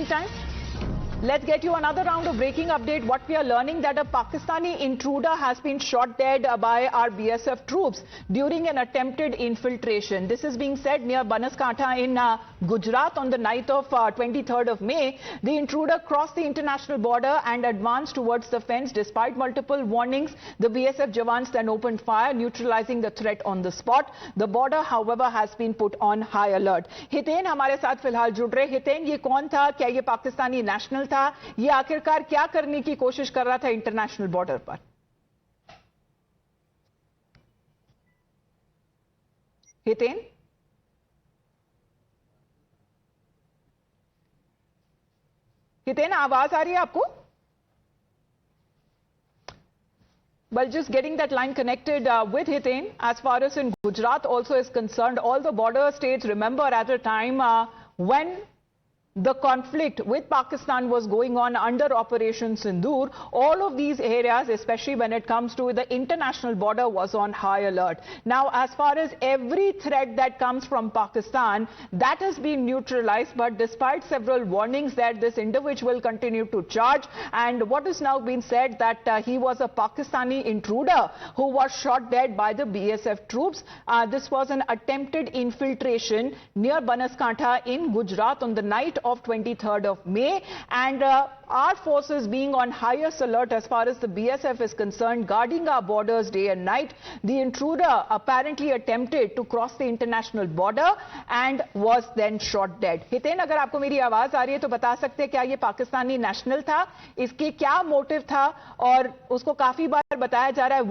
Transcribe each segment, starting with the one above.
meantime, let's get you another round of breaking update. What we are learning that a Pakistani intruder has been shot dead by our BSF troops during an attempted infiltration. This is being said near Banaskantha in Gujarat on the night of 23rd of May. The intruder crossed the international border and advanced towards the fence. Despite multiple warnings, the BSF jawans then opened fire, neutralizing the threat on the spot. The border, however, has been put on high alert. Hiten हमारे साथ फिलहाल जुड़ रहे। हितेन, ये कौन था? क्या ये पाकिस्तानी नेशनल था? ये आखिरकार क्या करने की कोशिश कर रहा था इंटरनेशनल बॉर्डर पर? हितेन, आवाज आ रही है आपको? Well, just getting that line connected with Hitain, as far as in Gujarat also is concerned, all the border states remember at a time when the conflict with Pakistan was going on under Operation Sindoor. All of these areas, especially when it comes to the international border, was on high alert. Now, as far as every threat that comes from Pakistan, that has been neutralized, but despite several warnings that this individual continued to charge, and what is now being said that he was a Pakistani intruder who was shot dead by the BSF troops. This was an attempted infiltration near Banaskantha in Gujarat on the night of 23rd of May, and our forces being on highest alert as far as the BSF is concerned, guarding our borders day and night. The intruder apparently attempted to cross the international border and was then shot dead. Hiten, अगर आपको मेरी आवाज आ रही है तो बता सकते हैं क्या ये पाकिस्तानी नेशनल था, इसके क्या मोटिव था? और उसको काफी बार बताया जा रहा है,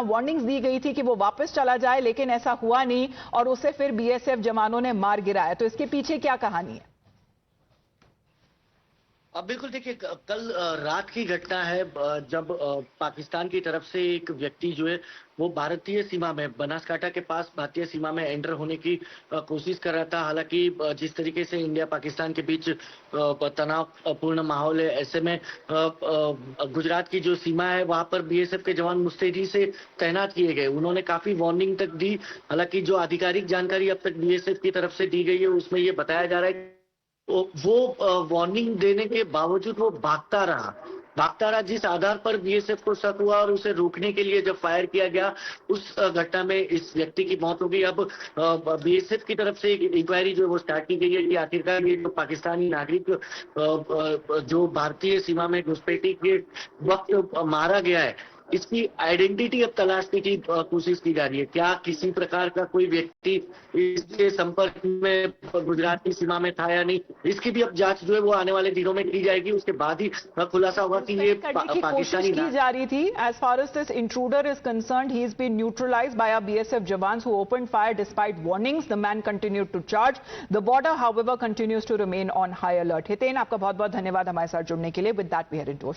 वार्निंग्स दी गई थी कि वो वापस चला जाए, लेकिन ऐसा हुआ नहीं और उसे फिर BSF जवानों ने मार गिराया। तो इसके पीछे क्या कहानी है? अब बिल्कुल देखिए, कल रात की घटना है जब पाकिस्तान की तरफ से एक व्यक्ति जो है वो भारतीय सीमा में बनासकांठा के पास भारतीय सीमा में एंटर होने की कोशिश कर रहा था। हालांकि जिस तरीके से इंडिया पाकिस्तान के बीच तनावपूर्ण माहौल है, ऐसे में गुजरात की जो सीमा है वहां पर BSF के जवान मुस्तैदी से तैनात किए गए। उन्होंने काफी वार्निंग तक दी। हालांकि जो आधिकारिक जानकारी अब तक BSF की तरफ से दी गई है उसमें ये बताया जा रहा है वो वार्निंग देने के बावजूद वो भागता रहा। जिस आधार पर BSF को शक हुआ और उसे रोकने के लिए जब फायर किया गया, उस घटना में इस व्यक्ति की मौत हो गई। अब BSF की तरफ से एक इंक्वायरी जो है वो स्टार्ट की गई है कि आखिरकार ये जो पाकिस्तानी नागरिक जो भारतीय सीमा में घुसपैठी के वक्त मारा गया है, इसकी आइडेंटिटी अब तलाशने की कोशिश की जा रही है। क्या किसी प्रकार का कोई व्यक्ति इसके संपर्क में गुजरात की सीमा में था या नहीं, इसकी भी अब जांच जो है वो आने वाले दिनों में की जाएगी। उसके बाद ही खुलासा होगा कि ये पाकिस्तानी की जा रही थी। As far as this intruder is concerned, he has been neutralized by our BSF jawans who opened fire despite warnings. The man continued to charge. The border, however, continues to remain on high alert. Hiten, आपका बहुत बहुत धन्यवाद हमारे साथ जुड़ने के लिए। With that, we head into